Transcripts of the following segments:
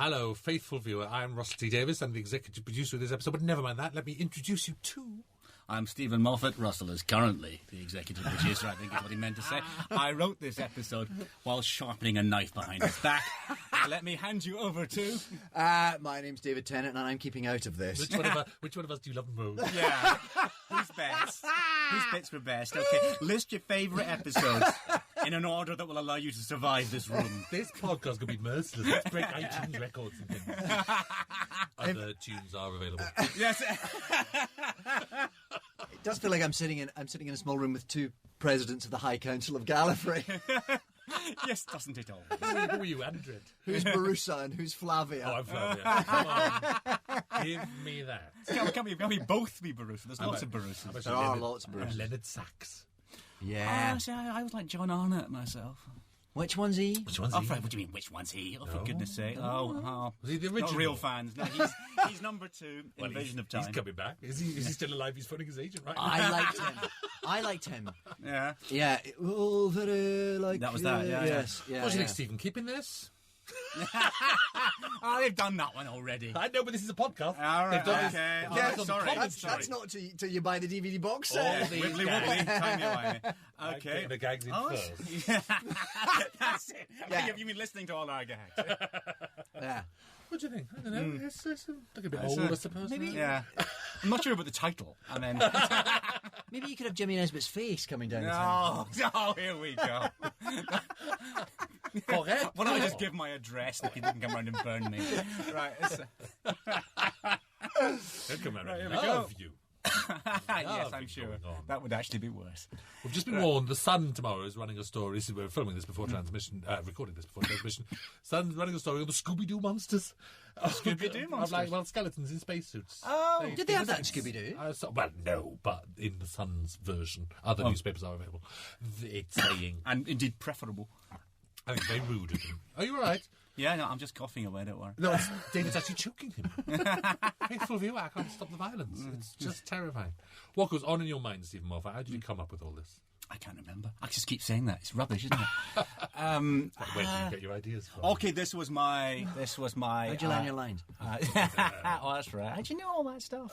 Hello, faithful viewer. I'm Russell T. Davies. I'm the executive producer of this episode, but never mind that. Let me introduce you to... I'm Stephen Moffat. Russell is currently the executive producer, I think is what he meant to say. I wrote this episode while sharpening a knife behind his back. Let me hand you over to... My name's David Tennant, and I'm keeping out of this. Which one of us do you love most? Yeah. Who's best? Whose bits were best? Okay, list your favourite episodes in an order that will allow you to survive this room. This podcast could be merciless. Let's break iTunes records and things. Other tunes are available. Yes. It does feel like I'm sitting in a small room with two presidents of the High Council of Gallifrey. Yes, doesn't it all? Who are you, Andred? Who's Barusa and who's Flavia? Oh, I'm Flavia. Come on. Give me that. Can we both be Barusa? There's lots of Barusas. There are lots of Barusas. Leonard Sachs. Yeah. See, I was like John Arnott myself. Which one's he? Which one's Oh, he? Fred, what do you mean, which one's he? Oh, for No. goodness sake. Was he the original? Not real fans. No, he's number 2 in Vision of Time. He's coming back. Is he still alive? He's phoning his agent right now. I liked him. Yeah. Yeah. Oh, very like... That was that, yeah. Yes. Yeah, What do you think, Stephen? Keeping this? Oh, they've done that one already. I know, but this is a podcast. All right, They've done okay. this. Yeah, on sorry. commentary. That's not till you buy the DVD box All set. the Wibbly gags. wobbly, timey-wimey. Okay. The gags in first. Yeah. That's it. Yeah. You've been listening to all our gags. Yeah. What do you think? I don't know. It's like a bit old, I suppose. maybe- Yeah. I'm not sure about the title. And then... Maybe you could have Jimmy Nesbitt's face coming down the town. Oh, here we go. Correct. Why don't I just give my address and people can come around and burn me? Right. They'll come around Right, here and we love go. you. Yes, I'm sure. going on. That would actually be worse. We've just been warned. The Sun tomorrow is running a story. We're filming this before transmission, recording this before transmission. Sun's running a story on the Scooby-Doo monsters. Scooby-Doo monsters? Like, skeletons in spacesuits. Oh, Did they have that in Scooby-Doo? Well, no, but in the Sun's version, other newspapers are available. It's saying, and indeed preferable. I think very rude of them. Are you all right? Yeah, no, I'm just coughing away, don't worry. No, David's actually choking him. Faithful viewer, I can't stop the violence. It's just terrifying. What goes on in your mind, Stephen Moffat? How did you come up with all this? I can't remember. I just keep saying that. It's rubbish, isn't it? Where do you get your ideas from? Okay, this was my... How'd you learn your lines? Oh, that's right. How'd you know all that stuff?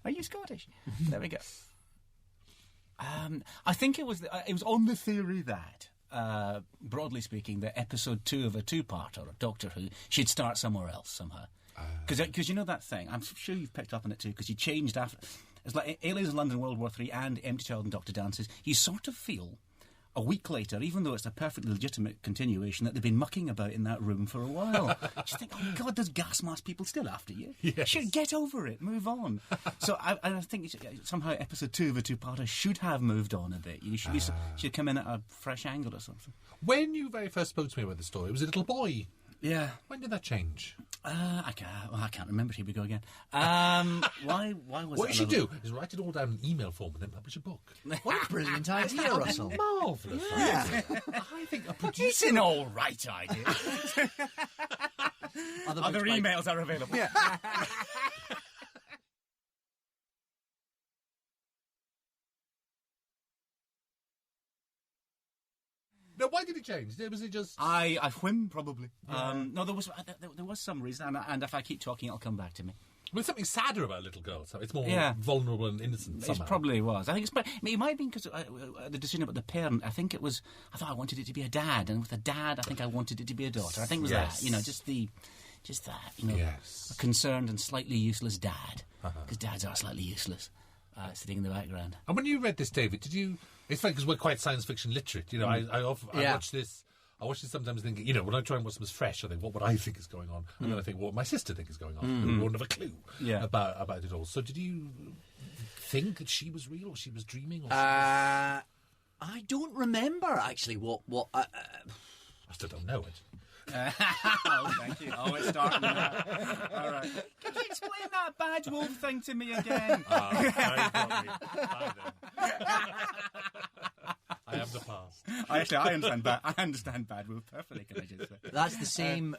Are you Scottish? There we go. I think it was on the theory that, broadly speaking, that episode 2 of a two-parter of Doctor Who should start somewhere else somehow. Because you know that thing, I'm sure you've picked up on it too, because you changed after... It's like Aliens in London, World War III and Empty Child and Doctor Dances. You sort of feel, a week later, even though it's a perfectly legitimate continuation, that they've been mucking about in that room for a while. You think, oh God, there's gas mask people still after you. Yes. Should get over it, move on. So I think somehow episode 2 of a two-parter should have moved on a bit. You should come in at a fresh angle or something. When you very first spoke to me about the story, it was a little boy. Yeah. When did that change? I can't remember. Here we go again. Why was What it you should do is write it all down in email form and then publish a book. What a brilliant idea, Russell. Marvellous. Yeah. I think a It's producer... an all right idea. Other books emails are available. No, why did it change? Was it just... I whim probably. No, there was some reason, and if I keep talking, it'll come back to me. Well, there's something sadder about little girls. So it's more Yeah. vulnerable and innocent somehow. It probably was. I think it might have been because the decision about the parent. I thought I wanted it to be a dad, and with a dad, I think I wanted it to be a daughter. I think it was Yes. that. Just that. Yes. A concerned and slightly useless dad, because dads are slightly useless. Sitting in the background. And when you read this, David, did you... It's funny because we're quite science fiction literate. You know, I watch this... I watch this sometimes thinking, you know, when I try and watch something fresh, I think, what would I think is going on? And then I think, what would my sister think is going on? Who wouldn't have a clue about it all. So did you think that she was real or she was dreaming? Or I don't remember, actually, what I still don't know it. Oh, thank you. Oh, it's starting now. All right. Can you explain that badge wolf thing to me again? I am the past. I understand bad wolf perfectly, can I just say? That's the same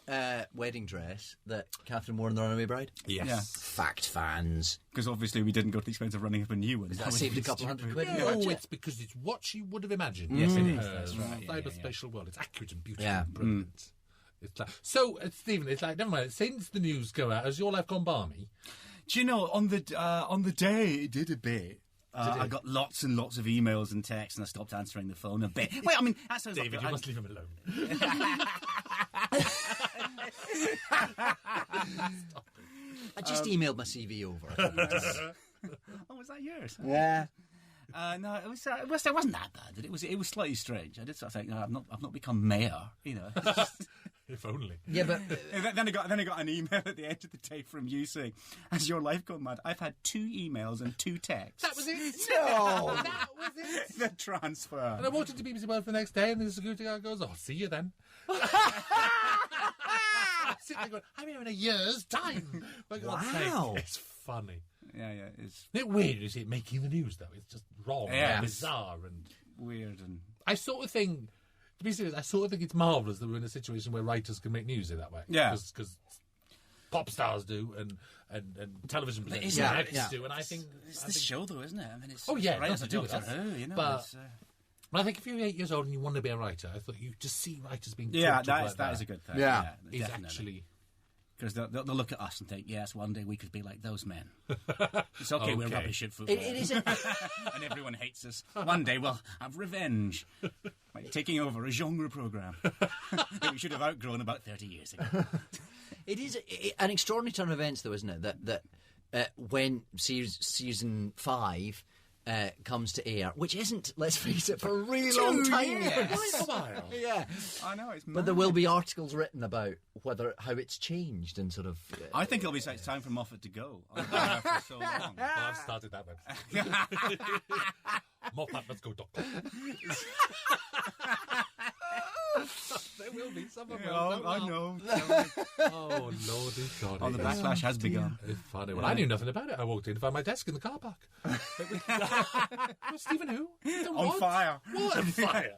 wedding dress that Catherine wore in The Runaway Bride? Yes. Yeah. Fact fans. Because obviously we didn't go to the expense of running up a new one. That saved a couple hundred quid. No, it's because it's what she would have imagined. Yes, it in is. her That's right. cyberspatial world. It's accurate and beautiful Yeah. and brilliant. It's like, so, Stephen, it's like, never mind. Since the news go out, has your life gone balmy? Do you know, on the day it did a bit. I got lots and lots of emails and texts, and I stopped answering the phone a bit. Wait, I mean, that sounds David, like... you must leave him alone. I just emailed my CV over. Oh, was that yours? Yeah. No, it wasn't that bad. It was slightly strange. I did sort of think, no, I've not become mayor, you know. If only. Yeah, but Then I got an email at the end of the day from you saying, "Has your life gone mad?" I've had 2 emails and 2 texts. That was it. no. That was it. The transfer. And I walked into BBC World for the next day, and the security guard goes, "Oh, see you then." I'm sitting there going, "I'm here in a year's time." For God's Wow. sake. It's funny. Yeah, it's Isn't it weird, is it, making the news, though? It's just wrong Yeah. and bizarre. And weird and... I sort of think, to be serious, I sort of think it's marvellous that we're in a situation where writers can make news in that way. Yeah. Because pop stars do, and television presenters Yeah, and actors yeah. do, and I think... It's the show, though, isn't it? I mean, it's Oh, yeah, right as a nothing to do with Doctor us. Who, you know. But- it's, But I think if you're 8 years old and you want to be a writer, I thought you just see writers being yeah, talked up like that is a good thing. Yeah. Is definitely. actually... Because they'll look at us and think, yes, one day we could be like those men. It's okay, we're Okay. rubbish at football. It is. And everyone hates us. One day we'll have revenge. Like taking over a genre programme that we should have outgrown about 30 years ago. It is an extraordinary turn of events, though, isn't it? That when season 5 comes to air, which isn't, let's face it, for a really long time yet. Quite a while. Yeah, I know, it's but there will be articles written about how it's changed and sort of. I think it's time for Moffat to go. I've been there for so long. Well, I've started that website. Moffat.co.com. There will be some of them. I know. Oh, Lordy God. Oh, the backlash has begun. It's funny. Well, I knew nothing about it. I walked in to find my desk in the car park. Stephen who? On fire. What? On fire.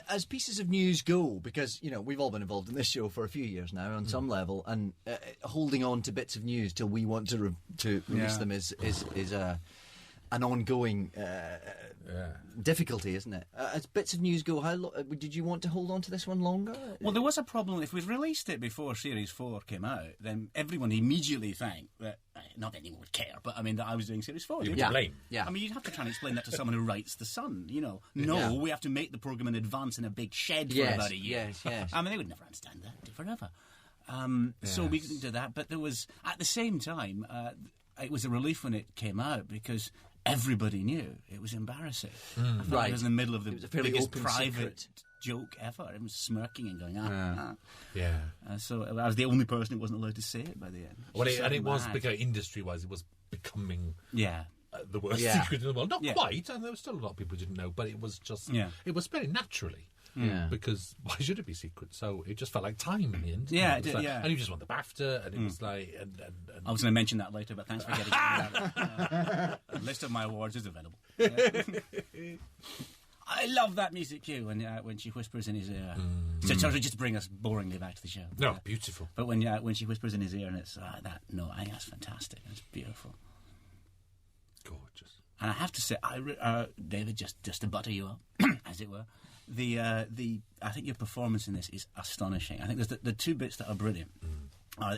As pieces of news go, because we've all been involved in this show for a few years now on some level, and holding on to bits of news till we want to release them is an ongoing difficulty, isn't it? As bits of news go, did you want to hold on to this one longer? Well, there was a problem. If we'd released it before Series 4 came out, then everyone immediately think that, not that anyone would care, but I mean that I was doing Series 4. You You'd would blame. Yeah. I mean, you'd have to try and explain that to someone who writes The Sun, No, we have to make the programme in advance in a big shed for about a year. Yes. I mean, they would never understand that. It'd forever. So we didn't do that. But there was, at the same time, it was a relief when it came out because everybody knew it was embarrassing. I felt like it was in the middle of the It was a fairly biggest open private secret. joke ever. Everyone was smirking and going, Yeah. So I was the only person who wasn't allowed to say it by the end. Well, It's and it was mad. because industry-wise, it was becoming Yeah. the worst Yeah. secret in the world. Not Yeah. quite, and there was still a lot of people who didn't know, but it was just, it was spreading naturally. Yeah. Because why should it be secret? So it just felt like time in the end. Yeah, it was it did, like, yeah. And you just won the BAFTA, and it was like, and I was going to mention that later, but thanks for getting that. The list of my awards is available. I love that music cue when she whispers in his ear. So sorry, just to bring us boringly back to the show. no, beautiful. But when she whispers in his ear and it's that, no, I think that's fantastic. It's beautiful. Gorgeous. And I have to say, David, just to butter you up, as it were, I think your performance in this is astonishing. I think there's the 2 bits that are brilliant.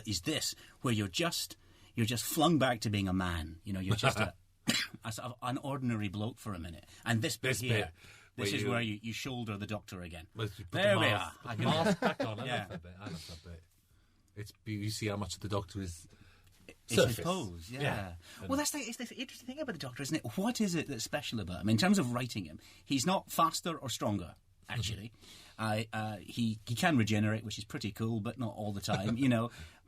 Is this where you're just flung back to being a man. You're just a sort of an ordinary bloke for a minute. And this bit here. This is where you shoulder the Doctor again. There we are. I can mask back on. I Yeah. love that bit. I love that bit. It's you see how much the Doctor is. It's Surface. his pose, yeah. Yeah. Well, it's the interesting thing about the Doctor, isn't it? What is it that's special about him? In terms of writing him, he's not faster or stronger, actually. He can regenerate, which is pretty cool, but not all the time,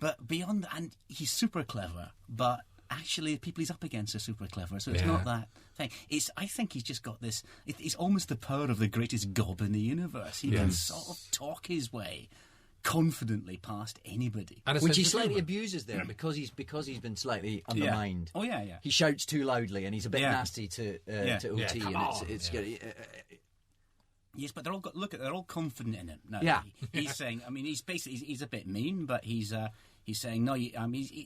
But beyond that, and he's super clever, but actually the people he's up against are super clever, so it's not that thing. I think he's just got this... It's almost the power of the greatest gob in the universe. He can sort of talk his way confidently past anybody. And Which he slightly abuses there because he's been slightly undermined. Oh, yeah. He shouts too loudly and he's a bit nasty to OT. Yeah, come and on. it's Yes, but they're all confident in him. No, Yeah. he's saying. I mean, he's a bit mean, but he's saying no.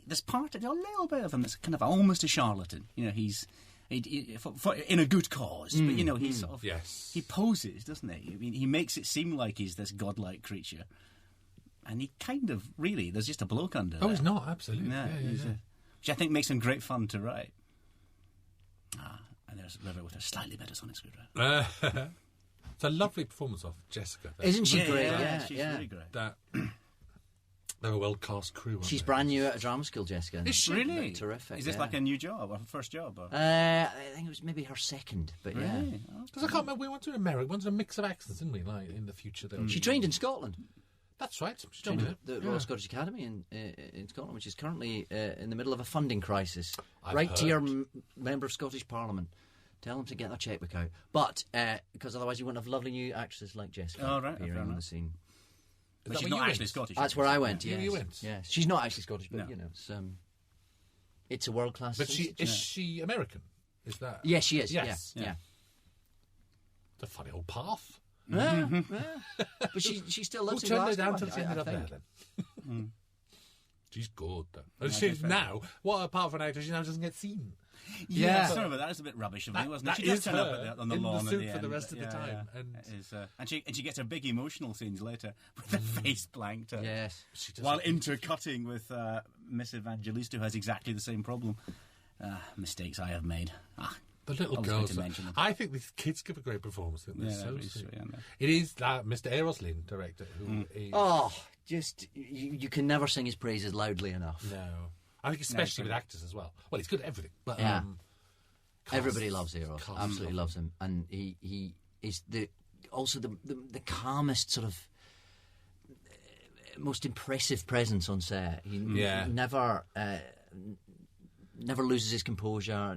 There's part, a little bit of him that's kind of almost a charlatan. He's in a good cause. But he sort of he poses, doesn't he? I mean, he makes it seem like he's this godlike creature, and he kind of really there's just a bloke under. He's not absolutely. No, which I think makes him great fun to write. And there's River with her slightly better sonic screwdriver. It's a lovely performance of Jessica. Isn't she great? Yeah, she's really great. They're a well-cast crew, aren't She's they? brand new at a drama school, Jessica. Is she? Really? Terrific. Is this like a new job, or first job? Or? I think it was maybe her second, but Really? yeah. Because I can't remember, we went to America, we wanted a mix of accents, didn't we, like, in the future? She trained in Scotland. That's right. She Trained told me at that. the Royal Scottish Academy in Scotland, which is currently in the middle of a funding crisis. I've Write to your heard. member of Scottish Parliament. Tell them to get their chequebook out. But, because otherwise you wouldn't have lovely new actresses like Jessica appearing on the scene. But that she's where not you actually went? Scottish. That's where I went, yes. You went? Yes. She's not actually Scottish, but, No. it's a world-class But institute. is she American? Is that... Yes, she is. Yes. Yeah. It's a funny old path. Yeah. But she still Who lives in turned her Glasgow, down till I she ended up there, think. then? She's good, though. And she's now, what apart from an actor, she now doesn't get seen. Yeah, sorry about that. That's a bit rubbish of me, wasn't it? She does is turn her up on the in lawn the at suit the for end. the rest of the time. And she gets her big emotional scenes later with her face blanked out. Yes. While intercutting with Miss Evangelista, who has exactly the same problem. Mistakes I have made. The little I was girls. going to mention them. I think these kids give a great performance. They're so really sweet. sweet, aren't they? It is Mr. Eroslin, director, who is... Oh, just, you can never sing his praises loudly enough. No. I think especially with actors as well. Well, he's good at everything. But, Yeah. cast- Everybody loves Eros. cast Absolutely love loves him. And he is also the calmest sort of most impressive presence on set. He never loses his composure,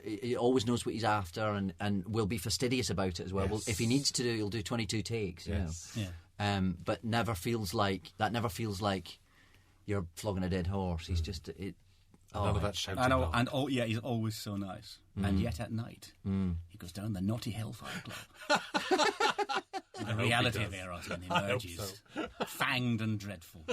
he always knows what he's after and will be fastidious about it as well. Yes. Well, if he needs to do, he'll do 22 takes. Yes. You know? But never feels like you're flogging a dead horse. He's just None of that shouting. I know, back. and he's always so nice. And yet at night, he goes down the naughty Hellfire Club. The reality of Eros when he emerges, fanged and dreadful,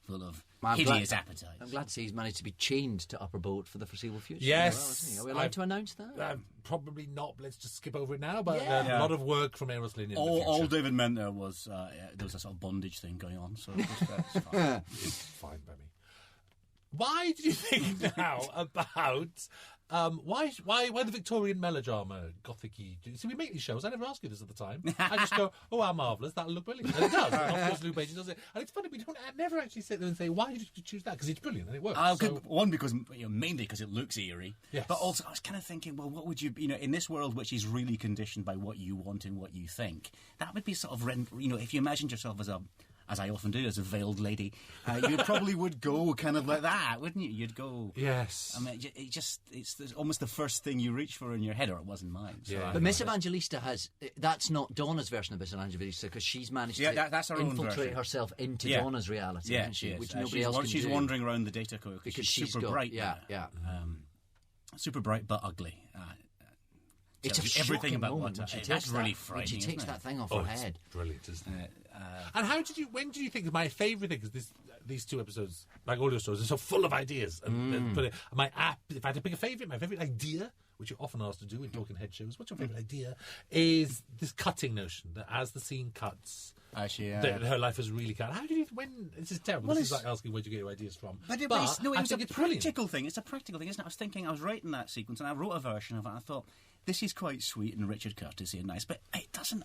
full of hideous appetite. I'm glad to see he's managed to be chained to Upper Boat for the foreseeable future. Yes. as well, isn't he? Are we allowed to announce that? Probably not. Let's just skip over it now. But Yeah. a lot of work from Eroslin in the All future. David meant there was a sort of bondage thing going on, so that's fine. It's fine by me. Why do you think now about why the Victorian melodrama gothic-y? See, we make these shows. I never ask you this at the time. I just go, "Oh, how marvellous! That'll look brilliant," and it does. And of course, Lou Beatty does it, and it's funny. I never actually sit there and say, "Why did you choose that?" Because it's brilliant and it works. One, because mainly because it looks eerie. Yes. But also, I was kind of thinking, well, what would you in this world which is really conditioned by what you want and what you think? That would be sort of if you imagined yourself as I often do, as a veiled lady, you probably would go kind of like that, wouldn't you? You'd go... Yes. I mean, it's almost the first thing you reach for in your head, or it wasn't mine. So Yeah. But Miss Evangelista that's not Donna's version of Miss Evangelista, because she's managed to that's her own infiltrate version. herself into Yeah. Donna's reality, Yeah, hasn't she is. which nobody else can She's do. wandering around the data core because she's super got, bright. Yeah. Super bright but ugly. It's a Tells you everything shocking about moment what when she that's takes really that, frightening. when she takes isn't that it? thing off Oh, her it's head. brilliant, isn't it? And when did you think my favourite thing is these two episodes, like all your stories, are so full of ideas. And if I had to pick my favourite idea, which you're often asked to do in talking head shows, what's your favourite idea, is this cutting notion that as the scene cuts, Actually, that her life is really cut. How did you, this is terrible, Well, this is it's- like asking where do you get your ideas from. But it I was think a it's brilliant. practical thing. It's a practical thing, isn't it? I was writing that sequence, and I wrote a version of it. And I thought, this is quite sweet and Richard Curtis and nice, but it doesn't.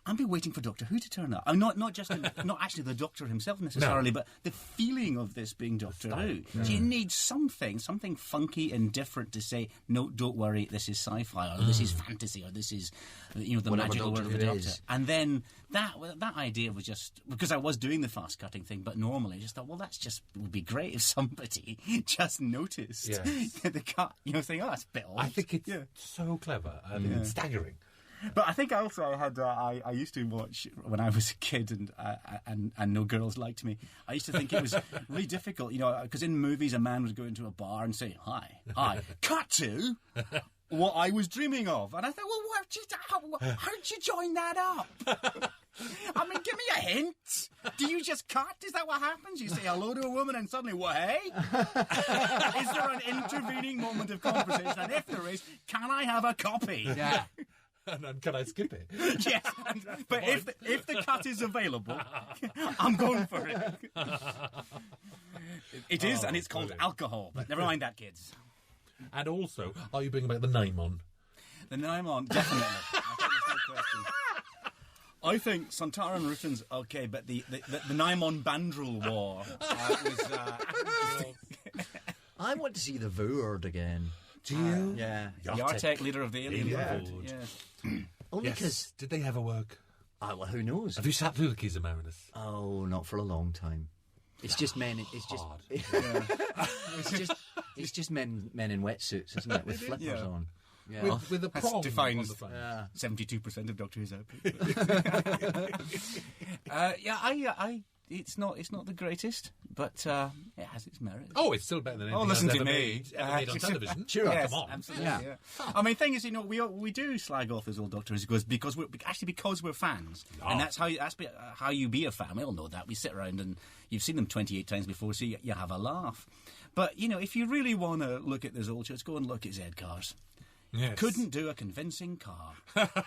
I've been waiting for Doctor Who to turn up. I'm not actually the Doctor himself necessarily, but the feeling of this being Doctor Who. So you need something funky and different to say, no, don't worry, this is sci-fi, or this is fantasy, or this is the Whatever magical Doctor world of the Who Doctor. is. And then that idea was just because I was doing the fast cutting thing, but normally I just thought, well, would be great if somebody just noticed the cut. Think, oh, that's a bit odd. I think it's so clever and staggering. But I think also I used to watch when I was a kid and no girls liked me. I used to think it was really difficult, because in movies a man would go into a bar and say, hi, cut to what I was dreaming of. And I thought, well, how'd you join that up? I mean, give me a hint. Do you just cut? Is that what happens? You say hello to a woman and suddenly, what, hey? Is there an intervening moment of conversation? And if there is, can I have a copy? Yeah. And can I skip it? Yes, but if the cut is available, I'm going for it. It is, and it's called brilliant. alcohol. But never mind that, kids. And also, are you bringing back the Naimon? The Naimon, definitely. I think there's no question. I think Sontaran Rutan's okay, but the Naimon Bandrel War was... I want to see the Voord again. Do you? Yeah. Yartek, leader of the alien Alien Voord. Voord. Yes. Only because... Did they ever work? well, who knows? Have you sat through the Keys of Marinus? Oh, not for a long time. It's just men. It's just. Hard. It's just men in wetsuits, isn't it? With flippers Yeah. on. Yeah. With a That prong defines on the front. Yeah. 72% of Doctor Who's output. It's not the greatest, but it has its merits. Oh, it's still better than anything listen else to ever me. made on television. Sure. Yes, come on. absolutely. Yeah. Yeah. I mean, thing is, we do slag off those old Doctor Who's because we're fans, and that's how you be a fan. We all know that. We sit around and you've seen them 28 times before, so you have a laugh. But if you really want to look at those old shows, go and look at Z-Cars. Yes. Couldn't do a convincing car.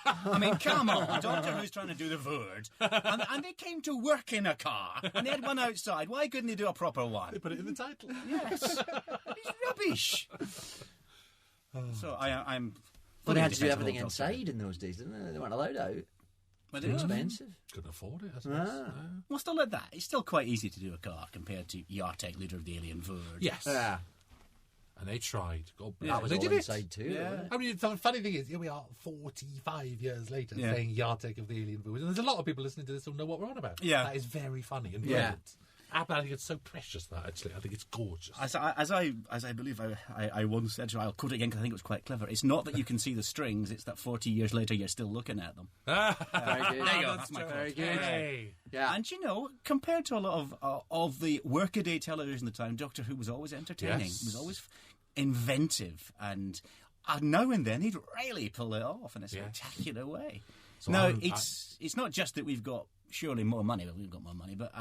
I mean, come on. Doctor Who's trying to do the Voord. And they came to work in a car. And they had one outside. Why couldn't they do a proper one? They put it in the title. Yes. It's rubbish. So I'm... But they had to do fully everything defensive of Doctor inside in those days, didn't they? They weren't allowed out. Who. Too expensive. Couldn't afford it, I suppose. Ah. Well, still like that. It's still quite easy to do a car compared to Yartek, leader of the alien Voord. Yes. Yeah. And they tried. God bless. That was they all did it. inside too. Yeah. Wasn't it? I mean, the funny thing is, here we are 45 years later Yeah. saying Yartek of the Alien Void. And there's a lot of people listening to this who know what we're on about. Yeah. That is very funny and Yeah. brilliant. I think it's so precious, that, actually. I think it's gorgeous. As I believe I once said, so I'll quote it again because I think it was quite clever. It's not that you can see the strings; it's that 40 years later you're still looking at them. Very good. There you go. That's my Very quote. good. Hey. Yeah. And compared to a lot of the workaday television at the time, Doctor Who was always entertaining. Yes. Was always inventive, and now and then he'd really pull it off in a spectacular way. So Now it's not just that we've got surely more money. Well, we've got more money, but.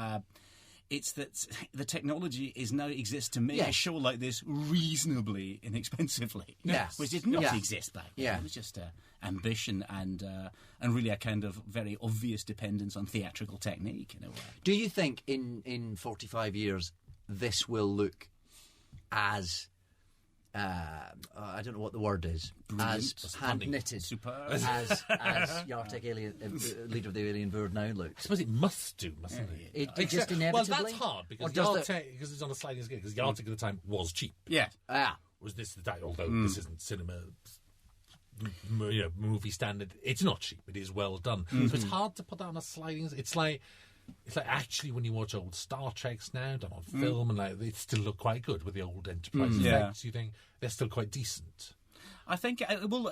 It's that the technology now exists to make a show like this reasonably inexpensively. Yes. Which did not Yeah. exist back then. Yeah. It was just ambition and really a kind of very obvious dependence on theatrical technique in a way. Do you think in 45 years this will look as I don't know what the word is, as hand knitted, Superb. as Yartek leader of the alien Voord now I looks? suppose it must do, mustn't it? It just inevitably. Well, that's hard because Or does Yartek, because it's on a sliding scale, because Yartek at the time was cheap. Yeah. Was this the time? Although this isn't cinema, movie standard, it's not cheap. It is well done. So it's hard to put that on a sliding. It's like actually when you watch old Star Treks now done on film, and they still look quite good with the old Enterprise effects. You think they're still quite decent. I think it will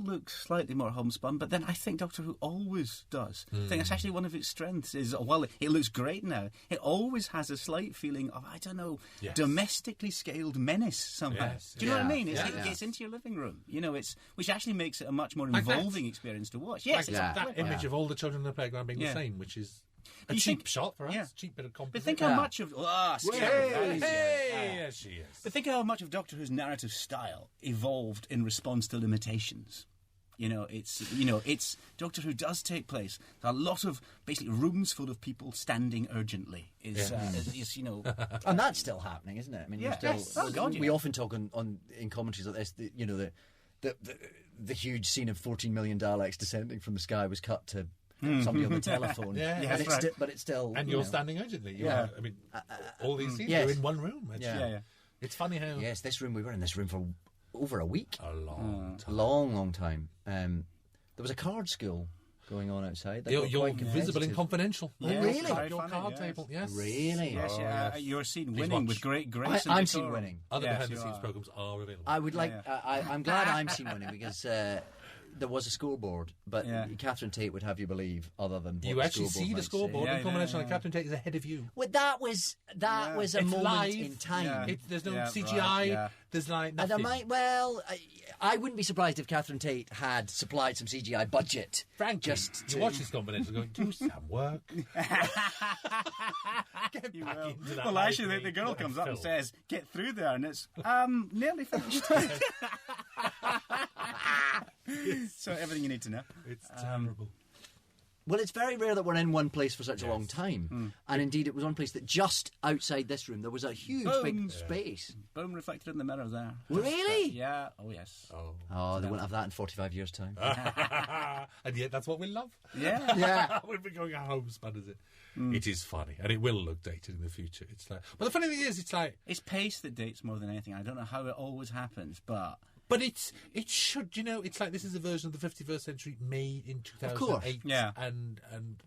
look slightly more homespun, but then I think Doctor Who always does. I think that's actually one of its strengths is, while it looks great now, it always has a slight feeling of, I don't know, domestically scaled menace somehow. Yes. Do you know what I mean? It Yeah. gets into your living room, which actually makes it a much more involving experience to watch. Yes, Like that image of all the children in the playground being the Yeah. same, which is a You cheap think- shot for us, yeah. cheap bit of But composition. think how much of Yes, she is. But think how much of Doctor Who's narrative style evolved in response to limitations. It's Doctor Who does take place. A lot of basically rooms full of people standing urgently. And that's still happening, isn't it? I mean, Yeah. still, Yes. Oh, God, we yeah. often talk in commentaries like this. The huge scene of 14 million Daleks descending from the sky was cut to somebody on the telephone. Yeah, and that's it's right. but it's still. And you're standing urgently. I mean, all these scenes yes. are in one room. It's, Yeah. It's funny how Yes, we were in this room for over a week. a long time. Long time. There was a card school going on outside. That got You're quite visible and competitive. confidential. Yeah, really? it's very Your funny, card yes. table, yes. Really? Yes, you're seen Please winning watch. with great grace. and I'm seen decorum. winning. Other Yes, behind the you scenes are. programs are available. I would like. I'm glad I'm seen winning because there was a scoreboard, but Catherine Tate would have you believe, other than you actually see the scoreboard in combination. Like Catherine Tate is ahead of you. Well, that was a it's moment live. in time. Yeah. There's no CGI. Right, there's like nothing. I wouldn't be surprised if Catherine Tate had supplied some CGI budget. Frank, just to watch this combination, going, do some work. Get You back will. into that Well, actually, library the girl comes up and film. says, "Get through there," and it's nearly finished. So everything you need to know. It's terrible. Well, it's very rare that we're in one place for such a long time. And indeed, it was one place that just outside this room, there was a huge big space. Boom, reflected in the mirror there. Really? Yeah. Oh, yes. Oh, they won't have that in 45 years' time. And yet that's what we love. Yeah. Yeah. We've been going, how homespun is it? It is funny, and it will look dated in the future. It's like, but the funny thing is, it's like, It's pace that dates more than anything. I don't know how it always happens, but it should, it's like this is a version of the 51st century made in 2008. Of course. Yeah. And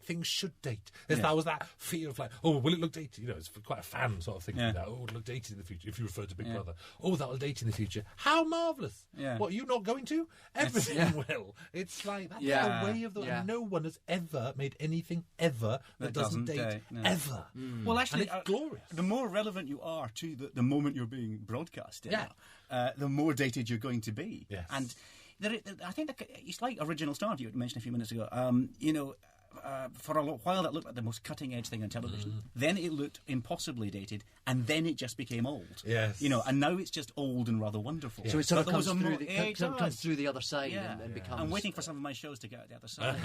things should date. If there was that fear of like, oh, will it look dated? It's quite a fan sort of thing. Like that. Oh, it'll look dated in the future. If you refer to Big Brother, oh, that'll date in the future. How marvellous! Yeah. What, you're not going to? Everything will. It's like that's the way of the. Yeah. No one has ever made anything ever that doesn't date no. ever. Well, actually, And it's glorious. The more relevant you are to the moment you're being broadcast in, the more dated you're going to be. Yes. And I think it's like Original Star you mentioned a few minutes ago. For a while that looked like the most cutting edge thing on television. Then it looked impossibly dated, and then it just became old. Yes. And now it's just old and rather wonderful. So it sort of But comes there was a through, comes through the other side Yeah. and becomes... I'm waiting for some of my shows to get out the other side.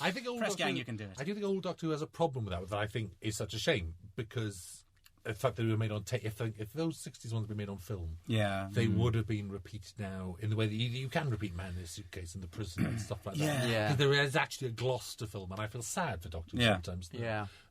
I think Old Press Doctor gang, you can do it. I do think Old Doctor Who has a problem with that I think is such a shame, because the fact that they were made on tape, if those 60s ones had been made on film, they would have been repeated now in the way that you can repeat Man in a Suitcase in the prison and stuff like that. Yeah. There is actually a gloss to film, and I feel sad for Doctor Who sometimes.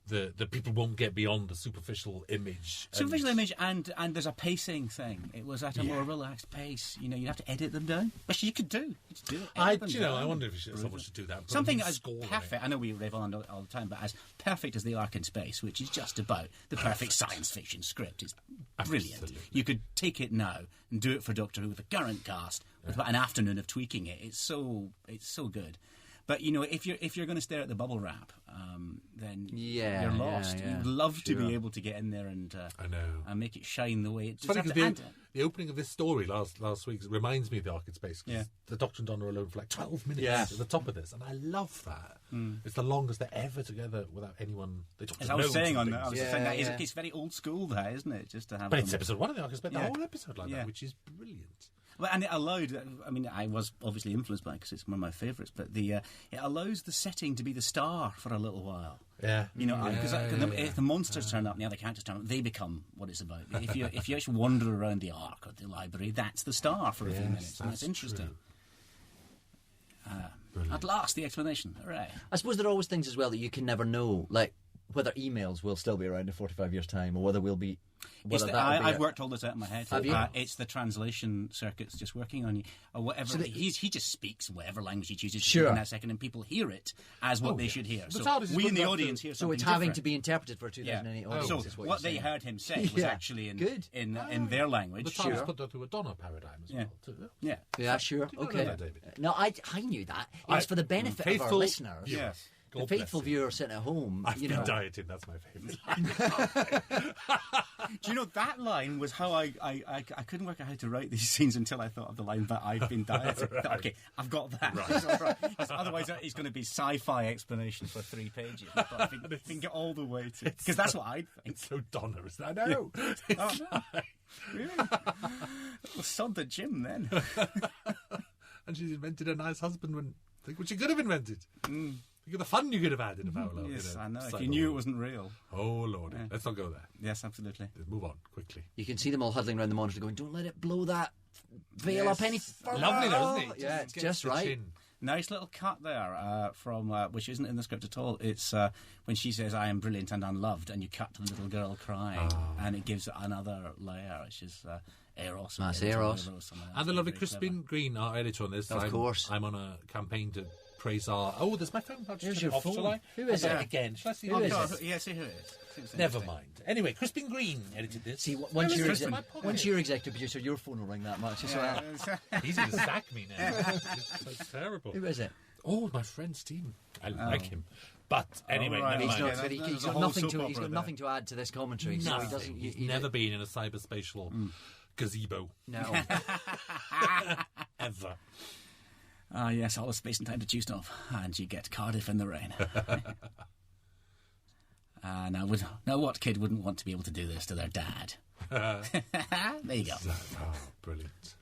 The people won't get beyond the superficial image. Superficial image, and there's a pacing thing. It was at a more relaxed pace. You have to edit them down, which you could do. You could do it. I wonder if someone should do that. Something as perfect. I know we rave on all the time, but as perfect as The Ark in Space, which is just about the perfect science fiction script, is brilliant. Absolutely. You could take it now and do it for Doctor Who with the current cast with about an afternoon of tweaking it. It's so good. But if you're going to stare at the bubble wrap, then you're lost. Yeah. You'd love to be able to get in there and I know, and make it shine the way it it's funny deserves. because the opening of this story last week reminds me of The Ark in Space. Because the Doctor and Donna are alone for like 12 minutes at the top of this, and I love that. It's the longest they're ever together without anyone. They talk. As I was saying on things. that, saying that it's very old school, that isn't it? Just to have. But it's episode 1 of The Ark in Space, the Yeah. whole episode like that, which is brilliant. Well, and it allowed. I mean, I was obviously influenced by it because it's one of my favourites. But it allows the setting to be the star for a little while. Yeah, Because if the monsters turn up and the other characters turn up, they become what it's about. If you actually wander around the Ark or the library, that's the star for a few minutes, and it's interesting. At last, the explanation. Hooray! I suppose there are always things as well that you can never know, like whether emails will still be around in 45 years' time, or whether we'll be... I've worked all this out in my head. Have you? It's the translation circuits just working on you, or whatever. So he just speaks in whatever language he chooses to speak in that second, and people hear it as what they should hear. The So TARDIS is we in the good audience enough hear So something it's having different. to be interpreted for a 2008 audience, So is what you're they saying. heard him say was actually in their language. The TARDIS put that through a Donna paradigm as well. Too. Yeah, sure. you know Okay. that, David? No, I knew that. It was for the benefit of our listeners. Yes. The God faithful bless you. viewer sitting at home. I've been dieting, that's my favourite. Do you know, that line was how I couldn't work out how to write these scenes until I thought of the line, but I've been dieting. Okay, I've got that. Right. Otherwise, it's going to be sci-fi explanation for 3 pages. But I think we can get all the way to... Because that's what I'd think. It's so Donna, isn't it? I know. It's Really? Well, sod the gym, then. And she's invented a nice husband when... Think what she could have invented. Think of the fun you could have had in a Paolo. Yes, I know. If you knew it wasn't real. Oh, Lordy. Let's not go there. Yes, absolutely. Let's move on quickly. You can see them all huddling around the monitor going, don't let it blow that veil up any further. Lovely, though, isn't it? Yeah, it's Gets just the right. chin. Nice little cut there from which isn't in the script at all. It's when she says, "I am brilliant and unloved," and you cut to the little girl crying, and it gives it another layer, which is Eros. Nice Eros. And the lovely Crispin Green, our editor on this. Of course. I'm on a campaign to praise our... Oh, there's my phone. I'll just Here's turn your it off, phone. shall I? Who is I'll it? Again. Shall I see Who is it? it? Yeah, see who it is. Never mind. Anyway, Crispin Green edited this. See, Where once is you're, Crispin? My pocket. once you're executive producer, your phone will ring that much as well. He's going to sack me now. It's terrible. Who is it? Oh, my friend Stephen. I like him. But anyway, right. never He's mind. not, but there's he's a got whole nothing soap to. He's opera got nothing to add to this commentary. So he Nothing. doesn't. He's never been in a cyber-spatial gazebo. No. Ever. Ah, yes, all the space and time to choose off. And you get Cardiff in the rain. Now what kid wouldn't want to be able to do this to their dad? There you go. Oh, brilliant.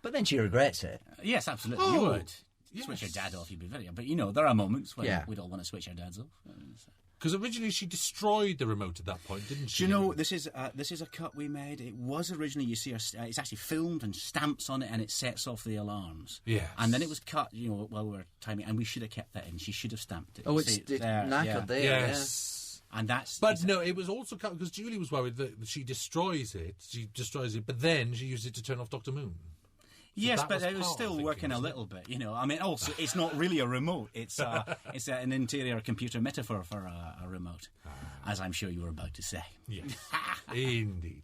But then she regrets it. Yes, absolutely. Oh, you would. yes. Switch your dad off, you'd be very... But, there are moments when Yeah. we'd all want to switch our dads off. Because originally she destroyed the remote at that point, didn't she? Do you know, this is a cut we made. It was originally, you see, it's actually filmed and stamps on it, and it sets off the alarms. Yes. And then it was cut, while we were timing, and we should have kept that in. She should have stamped it. Oh, See, it's there, knackered there. Yes. And that's... But no, it was also cut because Julie was worried that she destroys it. But then she used it to turn off Dr. Moon. Yes, that but was it was part of still thinking, working a wasn't it? little bit, I mean, also, it's not really a remote. It's an interior computer metaphor for a remote, as I'm sure you were about to say. Yes, indeed.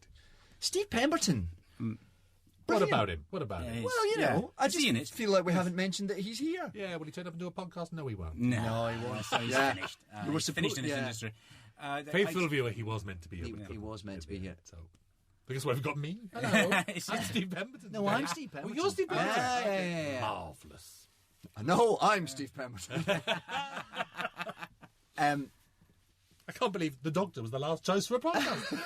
Steve Pemberton. What about him? What about him? Yeah, Well, I just seeing it. feel like we haven't mentioned that he's here. Yeah, will he turn up and do a podcast? No, he won't. No, he won't. So he's Yeah. finished. You were He's finished in this yeah. industry. Faithful viewer, he was meant to be here. but He couldn't was meant to be here. So, because we've got me. Hello. I'm Steve Pemberton. No, I'm Steve Pemberton. Well, you're Steve Pemberton. Yeah. Marvellous. No, I'm Steve Pemberton. I can't believe the Doctor was the last choice for a podcast.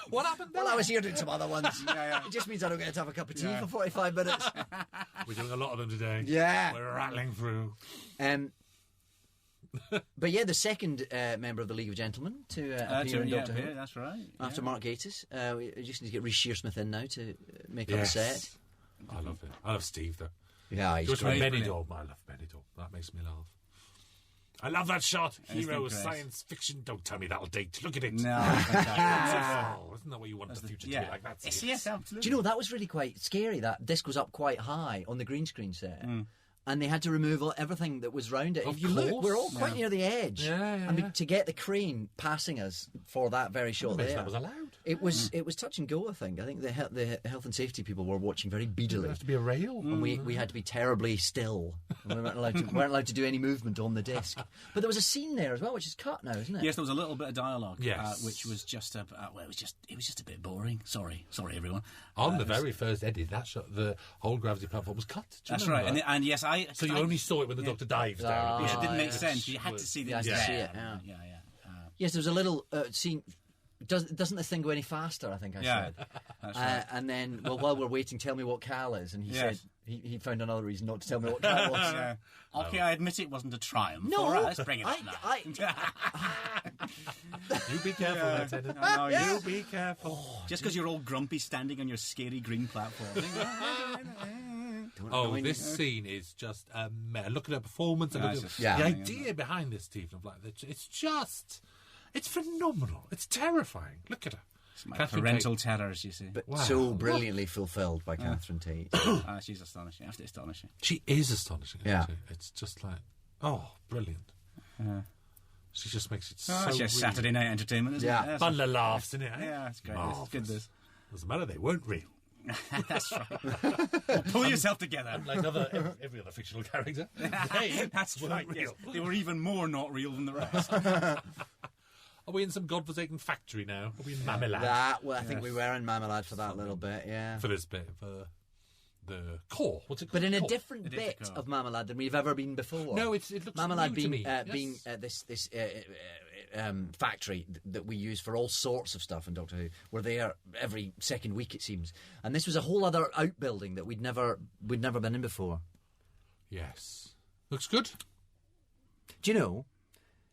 What happened there? Well, I was here doing some other ones. It just means I don't get to have a cup of tea for 45 minutes. We're doing a lot of them today. Yeah. We're rattling through. But yeah, the second member of the League of Gentlemen to appear in Doctor Who. That's right. After Mark Gatiss. We just need to get Rhys Shearsmith in now to make up a set. I love it. I love Steve, though. Yeah, he's Just great. Benidorm. I love Benidorm. That makes me laugh. I love that shot. Hero great. science fiction. Don't tell me that'll date. Look at it. No. Oh, isn't that what you want the future to be like? That's it. Yes, absolutely. Do you know, that was really quite scary. That disc was up quite high on the green screen set. And they had to remove everything that was round it. Of if you look, course. we're all quite near the edge. Yeah. To get the crane passing us for that very shot Imagine there. that was allowed. It was touch and go, I think. I think the health and safety people were watching very There beadily. has to be a rail. And we had to be terribly still. We weren't allowed to do any movement on the disc. But there was a scene there as well, which is cut now, isn't it? Yes, there was a little bit of dialogue, Yes. which was just it was just a bit boring. Sorry, everyone. On the very first edit, that shot, the whole gravity platform was cut. Do you That's remember right, that? and yes, So you only saw it when the Doctor dives down. Yes, it didn't make yes. sense. You had to see the You had to see it, yeah. Yes, there was a little scene. Doesn't the thing go any faster? I think I Yeah, said. that's right. And then, while we're waiting, tell me what Cal is. And he Yes. said he found another reason not to tell me what Cal was. Yeah. Okay, I admit it wasn't a triumph. No, All right, let's bring it up now. You be careful there, Tennant. I know, You be careful. Just because you're all grumpy standing on your scary green platform. Oh, this scene is just look at her performance. And Yeah, look it's at just the stunning, idea behind this, Stephen, of like it's phenomenal. It's terrifying. Look at her. My Catherine parental terrors, you see. But Wow. so brilliantly fulfilled by Catherine Tate. She's astonishing. Absolutely astonishing. She is astonishing. Yeah. Actually. It's just like, oh, brilliant. She just makes it so It's just real. Saturday night entertainment, isn't Yeah. it? Bundle of laughs, isn't it? Eh? Yeah, it's great. Marvellous. It's good, this. Doesn't matter, they weren't real. That's right. Pull yourself together. Like every other fictional character. That's weren't right. Yes. real. They were even more not real than the rest. Are we in some godforsaken factory now? Are we in Marmalade? I think we were in Marmalade for that little bit, yeah. For this bit, for the core. What's it called? But in a Core. different bit of Marmalade than we've ever been before. No, it looks Marmalade new to being me. being Yes. this factory that we use for all sorts of stuff in Doctor Who. We're there every second week, it seems, and this was a whole other outbuilding that we'd never been in before. Yes. Looks good. Do you know?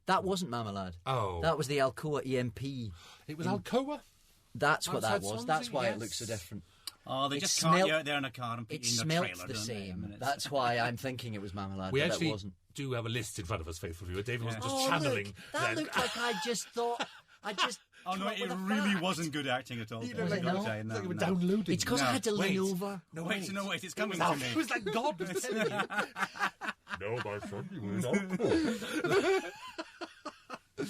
That wasn't Marmalade. Oh. That was the Alcoa EMP. It was Alcoa? That's what that Outside was. That's Swansea, why yes. it looks so different. Oh, they It just cart smelt- you out there in a car and put It you in the smelt trailer, the don't they? I same. mean, it's- That's why I'm thinking it was Marmalade, We but actually that wasn't. do have a list in front of us, faithful viewer. David was just Oh, channeling. look, that looked like I just thought. Oh, no, come up it with a really fact. wasn't good acting at all. You Dave, know, I've got to no. say, It's no, like you were no. downloading. It's because I had to lean Wait. over. Wait, it's coming It to me. was like God was telling you. No, my son, you will not.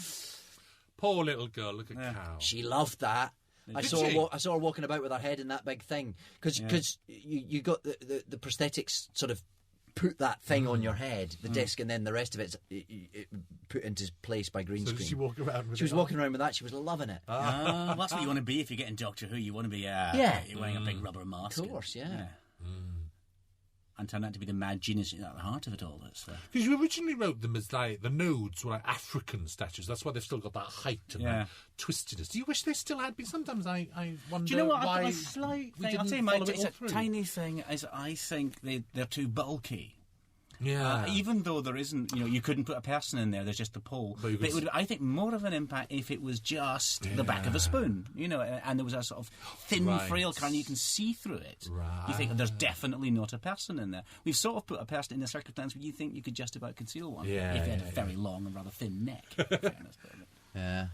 Poor little girl, look at Cow. She loved that. I saw her walking about with her head in that big thing because you got the prosthetics sort of put that thing on your head, the disc, and then the rest of it's put into place by green screen. Did she walk around with She was walking around with that. She was loving it. That's what you want to be if you get in Doctor Who. You want to be you're wearing a big rubber mask. Of course, yeah. And turned out to be the mad genius at the heart of it all. Because you originally wrote them as like the nodes were like African statues. That's why they've still got that height and that twistiness. Do you wish they still had been? Sometimes I wonder. Do you know what? Why a slight thing. I'll tell you, it's a tiny thing. Is I think they're too bulky. Yeah. Even though there isn't, you couldn't put a person in there. There's just the pole. But it would, I think, more of an impact if it was just the back of a spoon, and there was a sort of thin, frail current. You can see through it. Right. You think there's definitely not a person in there. We've sort of put a person in a circumstance where you think you could just about conceal one if they had a very long and rather thin neck. In fairness, Yeah.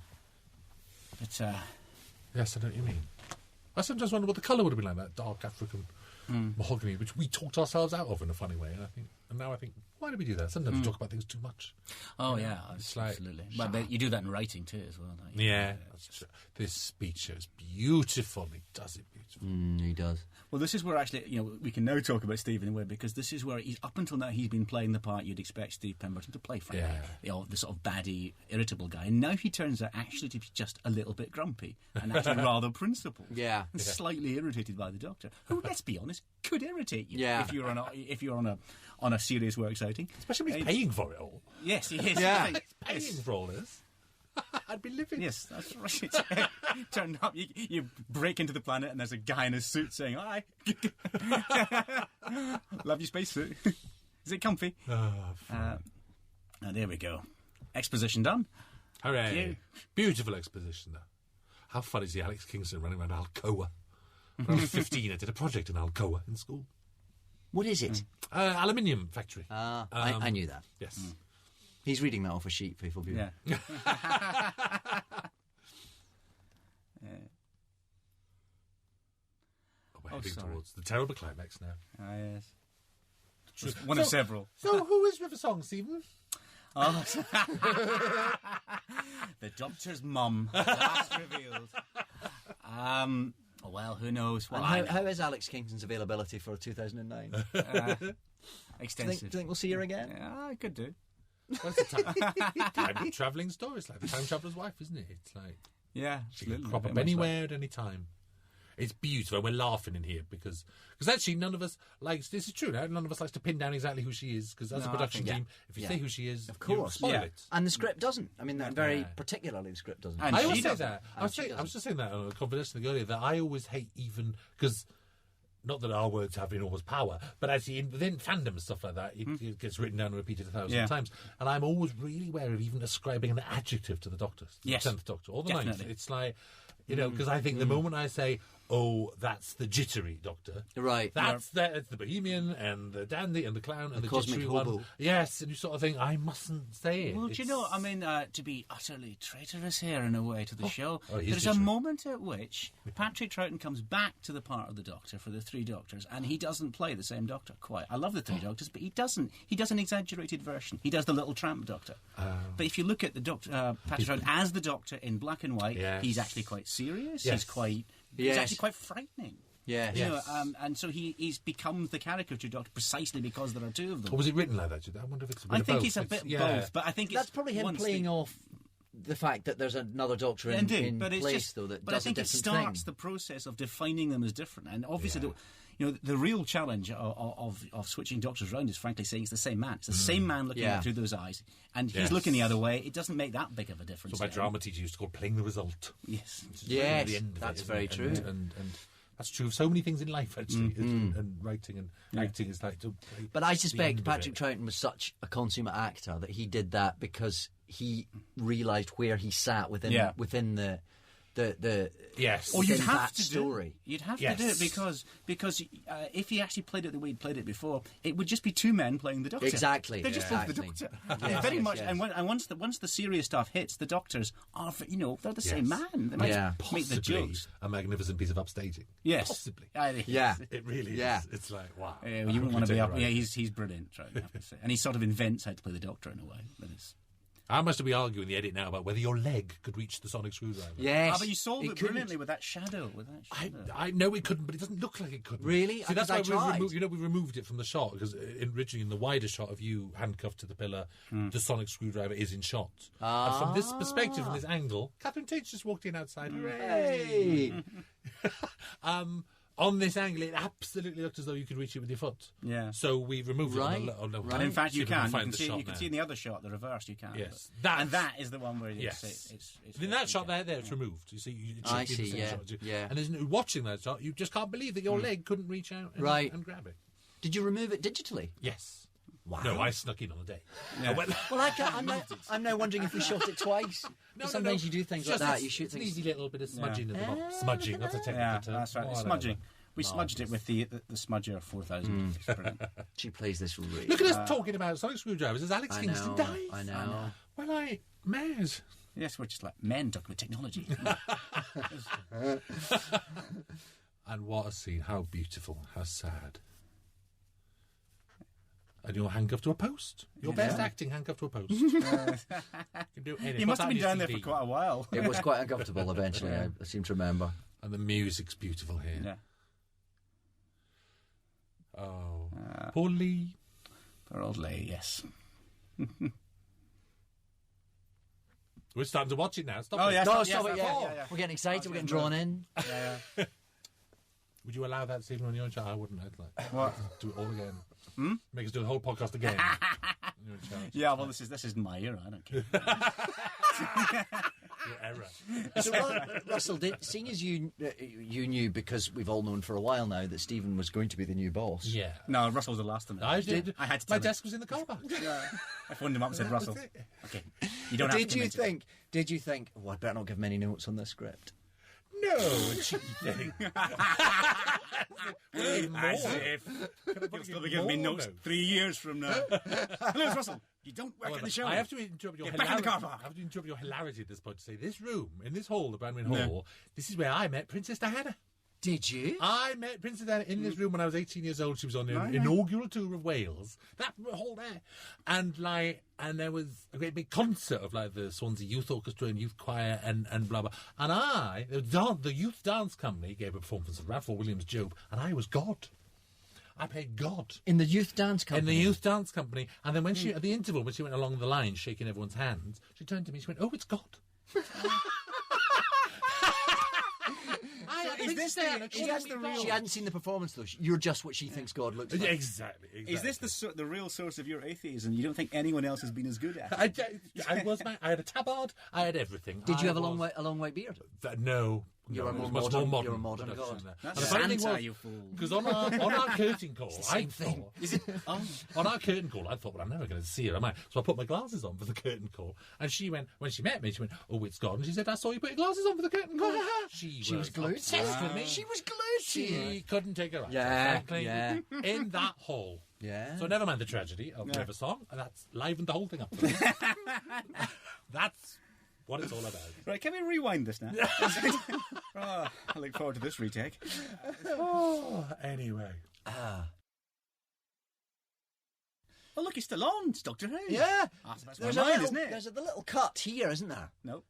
But yes, I know what you mean. I sometimes wonder what the colour would have been like, that dark African mahogany, which we talked ourselves out of in a funny way. And now I think, why do we do that? Sometimes we talk about things too much. Oh, yeah, it's like, absolutely. But you do that in writing too, as well, don't you? Yeah, that's true. This speech is beautiful. He does it beautifully. He does. Well, this is where actually, we can now talk about Steve in a way, because this is where up until now he's been playing the part you'd expect Steve Pemberton to play, frankly. The sort of baddie, irritable guy. And now he turns out actually to be just a little bit grumpy and actually rather principled. Yeah. And slightly irritated by the Doctor, who, let's be honest, could irritate you if you're on a serious works outing. Especially when he's paying for it all. Yes, he is. Yeah. He's paying for all this. I'd be living. Yes, that's right. Turn up, you break into the planet, and there's a guy in a suit saying, "Hi, love your spacesuit. Is it comfy?" There we go. Exposition done. Hooray! Beautiful exposition. Though. How fun is the Alex Kingston running around Alcoa? When I was 15, I did a project in Alcoa in school. What is it? Aluminium factory. I knew that. Yes. He's reading that off a sheet, people. Yeah. Oh, we're heading towards the terrible climax now. Ah, yes. One of several. So, who is River Song, Stephen? Oh. The Doctor's mum. Last revealed. Well, who knows? Well, how is Alex Kingston's availability for 2009? Extensive. Do you think we'll see her again? Yeah, I could do. What's the time travelling story? It's like the time traveller's wife, isn't it? It's like she can crop up anywhere at any time. It's beautiful. We're laughing in here because actually none of us likes. This is true. None of us likes to pin down exactly who she is because as a production team, if you say who she is, of course, spoil it. And the script doesn't. I mean, very particularly the script doesn't. And I always say that. I was just saying that on a conversation earlier that I always hate even because. Not that our words have enormous power, but actually within fandom and stuff like that, it gets written down and repeated 1,000 times. And I'm always really wary of even ascribing an adjective to the Doctor, the 10th Doctor, or the 9th. It's like, because I think the moment I say, oh, that's the jittery Doctor. Right. That's the Bohemian and the dandy and the clown and the cosmic jittery hobo. one. Yes, and you sort of think, I mustn't say it. Well, do you know, I mean, to be utterly traitorous here in a way to the show, there's jittery. a moment at which Patrick Troughton comes back to the part of the Doctor for the three Doctors, and he doesn't play the same Doctor quite. I love the three Doctors, but he does an exaggerated version. He does the little tramp Doctor. But if you look at the Doctor, Patrick Troughton as the Doctor in black and white, he's actually quite serious. Yes. He's actually quite frightening. Yeah, you know, and so he's become the caricature Doctor precisely because there are two of them. Or was it written like that? I wonder if it's a bit I of think both. it's a bit both, but I think that's probably him playing off the fact that there's another Doctor in place, though, that but does I think a it different starts thing. the process of defining them as different, and obviously, the real challenge of switching Doctors around is frankly saying it's the same man. It's the same man looking at through those eyes, and he's looking the other way. It doesn't make that big of a difference. So my drama teacher used to call playing the result. Yes, that's very true. And that's true of so many things in life, actually. And writing and acting is like... But I suspect Patrick Troughton was such a consummate actor that he did that because he realised where he sat within the Yes. Or you'd within have that to story. You'd have Yes. to do it because if he actually played it the way he played it before, it would just be two men playing the Doctor. Exactly. They're just both the Exactly. Doctor. Yes, Very yes, much. yes. And once the serious stuff hits, the Doctors are they're the same Yes. man. They might Yeah. make the Possibly jokes. a magnificent piece of upstaging. Yes, Possibly. Yeah. It really Yeah. is. It's like, wow. You wouldn't want to be up. Right. Yeah, he's brilliant. Right, I have to say. And he sort of invents how to play the Doctor in a way. That is. How much do we argue in the edit now about whether your leg could reach the sonic screwdriver? Yes. But you solved it couldn't. brilliantly with that shadow. I know it couldn't, but it doesn't look like it couldn't. Really? See, that's Because why I tried. we removed it from the shot, because originally in the wider shot of you handcuffed to the pillar, the sonic screwdriver is in shot. And from this perspective, from this angle, Catherine Tate's just walked in outside. Hey. On this angle, it absolutely looked as though you could reach it with your foot. Yeah. So we removed Right. it. And in fact, See you if we can. find You the can shot see now. in the other shot, the reverse. You can. Yes. And that is the one where you Yes. say it's in that shot there, it's removed. You see, I it's in see, the same yeah, shot. yeah. And there's watching that shot, you just can't believe that your leg couldn't reach out and, Right. and grab it. Did you remove it digitally? Yes. Wow. No, I snuck in on the day. Yeah. Well, I'm now wondering if we shot it twice. Sometimes you do things like that. You shoot it's things. an easy little bit of smudging at the bottom. Smudging, that's a technical Yeah, term. that's right. Whatever. Smudging. We smudged it with the Smudger 4000. It's brilliant. She plays this really. Look at us talking about sonic screwdrivers as Alex I Kingston know, dies. I know. Well, mad. Yes, we're just like men talking about technology. And what a scene. How beautiful. How sad. And you're handcuffed to a post. Your best acting handcuffed to a post. You can do anything. You must have been down there TV. for quite a while. It was quite uncomfortable eventually, I seem to remember. And the music's beautiful here. Yeah. Oh. Poor Lee. Poor old Leigh, yes. We're starting to watch it now. Stop Oh, it. yes. No, yes, stop it, yeah. yeah. We're getting excited, we're getting drawn in. Yeah. Would you allow that scene on your own child? I wouldn't. I'd like What? do it all again. Make us do the whole podcast again. You're in charge. Yeah, well, this is my era. I don't care. Your error. So, Russell, seeing as you knew, because we've all known for a while now, that Stephen was going to be the new boss. Yeah. No, Russell was the last to know. I did. I had to My tell him. desk was in the car park. I phoned him up and said, Russell, That was it. okay, you don't have Did to you mention it. think, oh, I better not give him any notes on this script? No, cheeky thing. As if. You'll still be giving me notes 3 years from now. Hello, Russell. You don't work in the show. I have to interrupt your Get back in the car park. I have to interrupt your hilarity at this point to say this room, in this hall, the Brandwin Hall, this is where I met Princess Diana. Did you? I met Princess Diana in this room when I was 18 years old. She was on the inaugural tour of Wales. That hall there. And there was a great big concert of the Swansea Youth Orchestra and Youth Choir and blah, blah. And the Youth Dance Company gave a performance of Raphael Williams' Job, and I was God. I played God. In the youth dance company? In the youth dance company. And then when she, at the interval, when she went along the line shaking everyone's hands, she turned to me and she went, "Oh, it's God." She hadn't seen the performance, though. You're just what she thinks God looks like. Exactly. Is this the real source of your atheism? You don't think anyone else has been as good at it? I had a tabard. I had everything. Did you have a long white beard? No. You were it was more much modern. more modern. You were a modern production god. there. That's And the funny thing Santa, was, you fool. because on our curtain call, Same thing. On our curtain call, I thought, well, I'm never going to see her, am I? So I put my glasses on for the curtain call, and she went, when she met me, she went, "Oh, it's God," and she said, "I saw you put your glasses on for the curtain call." She was glued. obsessed with me. She was glued to you. She couldn't take her eyes. Yeah, frankly, yeah. In that hall. Yeah. So never mind the tragedy of River Song. That's livened the whole thing up. That's what it's all about. Right, can we rewind this now? I look forward to this retake. Oh, anyway. Oh, look, it's still on. It's Doctor Who. Yeah. That's my There's mind, isn't it? There's a little cut here, isn't there? No.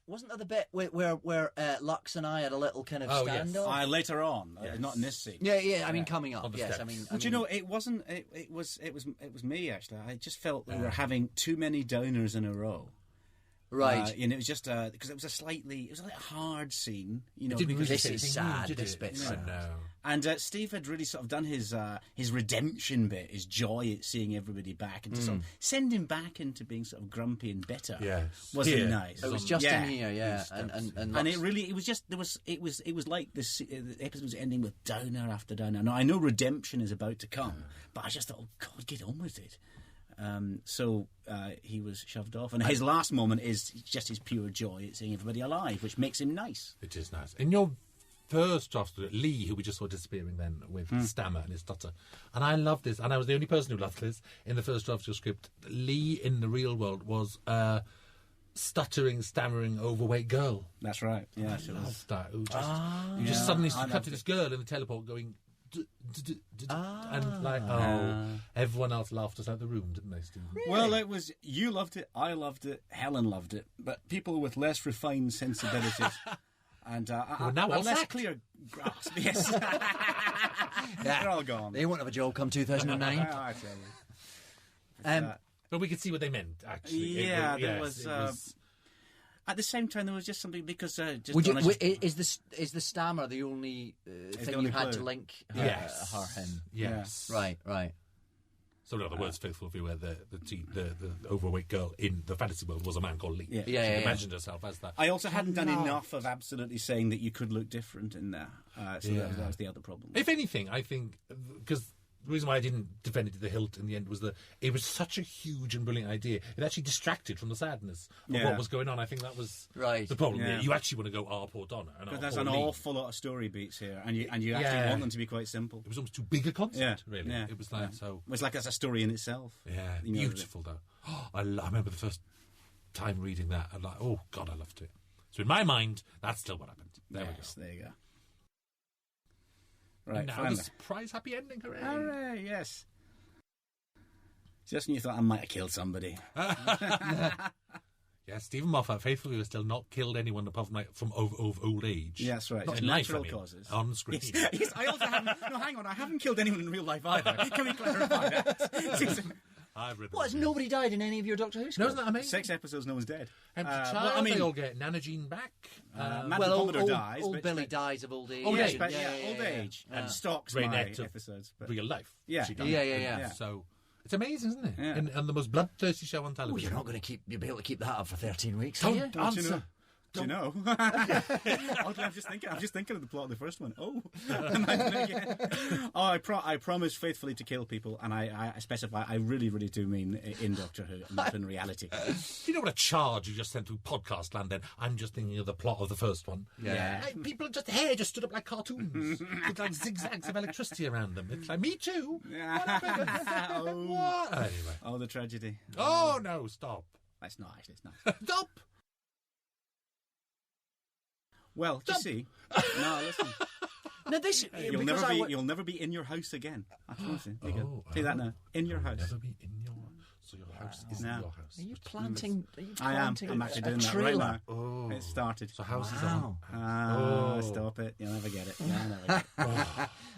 Wasn't there the bit where Lux and I had a little kind of Oh, yes. standoff? Later on, not in this scene. Yeah. I mean, coming up. On the Yes. steps. I mean, But you know, it wasn't. It was me actually. I just felt we were having too many downers in a row. right. And it was just because it was a hard scene. You know, It didn't because- This really is say sad, anything, did this it? bit's I sad. know. And Steve had really sort of done his redemption bit, his joy at seeing everybody back, and to sort of send him back into being sort of grumpy and bitter. Yes. wasn't Here. nice. It was just Yeah. in here, yeah. These And steps. And Lux- it was like this. The episode was ending with downer after downer. Now I know redemption is about to come, but I just thought, oh God, get on with it. So he was shoved off. And his last moment is just his pure joy at seeing everybody alive, which makes him nice. It is nice. In your first draft, Lee, who we just saw disappearing then with Stammer and his stutter. And I loved this, and I was the only person who loved this in the first draft of your script. Lee in the real world was stuttering, stammering, overweight girl. That's right. Yeah, I loved that. You just suddenly cut to this girl in the teleport going... and like, everyone else laughed us out the room, didn't they, Stephen? Really? Well, it was, you loved it, I loved it, Helen loved it, but people with less refined sensibilities and a less clear grasp, yes. They're all gone. They won't have a job come 2009. I tell you. But we could see what they meant, actually. There was... At the same time, there was just something because is the stammer the only thing you had to link her him? Yes. Right. So in other words, faithful if you were the overweight girl in the fantasy world was a man called Lee. Yeah. She imagined herself as that. I also hadn't done enough of absolutely saying that you could look different in there. That was the other problem. If anything, I think because the reason why I didn't defend it to the hilt in the end was that it was such a huge and brilliant idea. It actually distracted from the sadness of what was going on. I think that was the problem. Yeah. You actually want to go, poor Donna. Because there's an awful lot of story beats here, and you actually want them to be quite simple. It was almost too big a concept, really. Yeah. It was like so. It's like that's a story in itself. Yeah, beautiful though. I remember the first time reading that, and like, oh God, I loved it. So in my mind, that's still what happened. There we go. There you go. Right, and now the surprise happy ending. Hooray! Hooray! Yes. Just when you thought I might have killed somebody. Yeah, Stephen Moffat faithfully has still not killed anyone apart from old age. Yeah, that's right. Not in natural causes. On screen. Yes, I also haven't... No, hang on. I haven't killed anyone in real life either. Can we clarify that? What, has nobody died in any of your Doctor Who scripts? No, isn't that amazing? 6 episodes, no one's dead. Empty Child, they all get Nana Jean back. Old dies. Old Billy dies of old age. Old age. And stalks my episodes. But real life. Yeah. So... It's amazing, isn't it? Yeah. And the most bloodthirsty show on television. You're not going to be able to keep that up for 13 weeks. Don't answer. Do you know? I'm just thinking of the plot of the first one. I promise faithfully to kill people, and I specify I really, really do mean in Doctor Who, not in reality. You know what a charge you just sent through podcast land then? I'm just thinking of the plot of the first one. Yeah. People hair just stood up like cartoons with like zigzags of electricity around them. It's like, me too. What? Anyway. Oh, the tragedy. Oh, no, stop. It's not. Stop. Well, you see, no, listen. Now this, you'll never be in your house again. I promise you. Say that now. In your house. Never be in your. So your house isn't your house. Are you planting? I am. I'm actually doing that right now. Oh. It started. So house is on. Stop it. You'll never get it.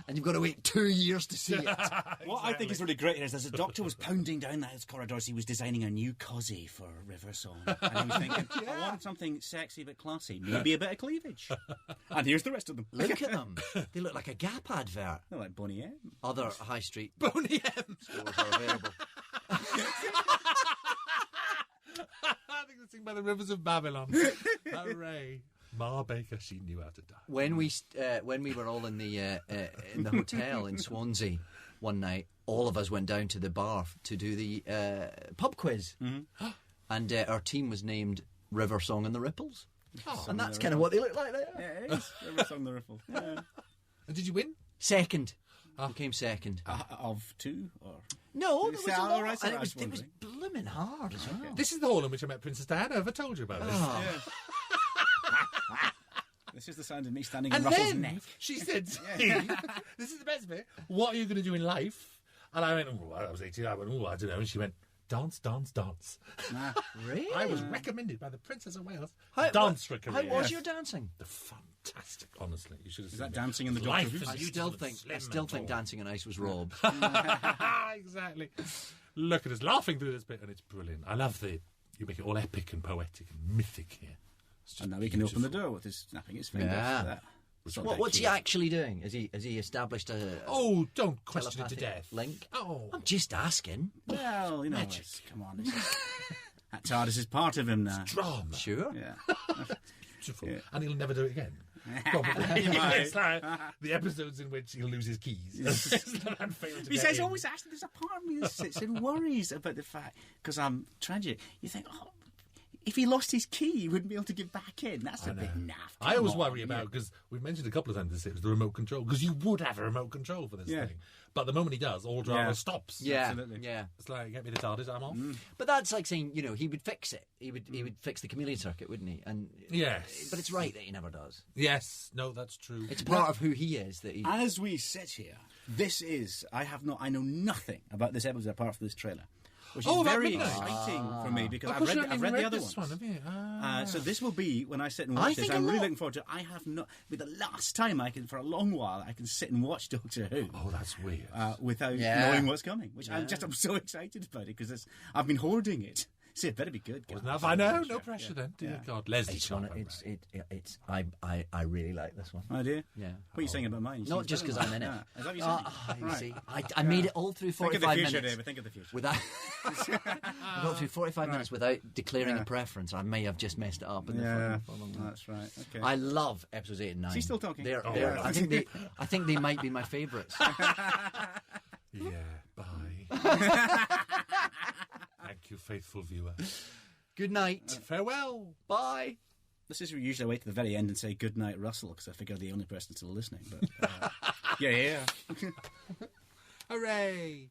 And you've got to wait 2 years to see it. Exactly. What I think is really great is as the Doctor was pounding down those corridors, he was designing a new cosy for River Song. And he was thinking, I want something sexy but classy. Maybe a bit of cleavage. And here's the rest of them. Look at them. They look like a Gap advert. They're like Boney M. Other high street Boney M stores are available. I think it's sing by the rivers of Babylon. Hooray. Ma Baker, she knew how to die. When we were all in the hotel in Swansea one night, all of us went down to the bar to do the pub quiz, and our team was named River Song and the Ripples, and that's kind of what they look like there. Yeah, it is. River Song and the Ripples. Yeah. And did you win? Second. Came second. Of 2? Or? No, there was a lot. Right, and it was blooming hard as well. This is the hall in which I met Princess Diana. Have I told you about this? Yes. This is the sound of me standing on Russell's neck. She said to me, this is the best bit, what are you going to do in life? And I went, I was 18, I went, I don't know. And she went, dance, dance, dance. Really? I was recommended by the Princess of Wales dance for a career. How was your dancing? Fantastic, honestly. You should have Is seen that dancing in the Doctor Who? I still think Dancing on Ice was Rob. Exactly. Look at us laughing through this bit, and it's brilliant. I love you make it all epic and poetic and mythic here. And now he can open the door with his snapping his fingers. Yeah. What's he actually doing? Has he established a don't question it to death. Link? Oh, I'm just asking. Well, come on. That TARDIS is part of him now. Drama. Sure. Yeah. Beautiful. Yeah. And he'll never do it again. Probably. might. It's like the episodes in which he'll lose his keys. And fail to He get says, in. always actually, there's a part of me that sits and worries about the fact, because I'm tragic. You think, if he lost his key, he wouldn't be able to get back in. That's a bit naff. I always worry about, because we've mentioned a couple of times this, it was the remote control, because you would have a remote control for this thing. But the moment he does, all drama stops. Yeah, Absolutely. yeah. It's like, get me the TARDIS, I'm off. But that's like saying, he would fix it. He would fix the chameleon circuit, wouldn't he? And Yes. but it's right that he never does. Yes, no, that's true. It's part of who he is that he. As we sit here, I know nothing about this episode apart from this trailer. Which is very exciting for me because I've read the other ones. Have you? So this will be when I sit and watch this. I'm really looking forward to it. I have not. Be the last time for a long while, I can sit and watch Doctor Who. Oh, that's weird. Without knowing what's coming, which I'm so excited about it because I've been hoarding it. So it better be good. I know, no pressure then. Dear God, Leslie. I really like this one. Oh, do you? Yeah. What are you saying about mine? Not just because I'm in it. Is that what you're saying? You see, I made it all through 45 minutes. Think of the future. Without I got through 45 minutes without declaring a preference. I may have just messed it up. That's right. Okay. I love episodes 8 and 9. Is he still talking? I think they might be my favourites. Yeah, bye. Thank you, faithful viewer. Good night. Farewell. Bye. This is usually I wait to the very end and say good night, Russell, because I figure the only person still listening. But yeah. Hooray.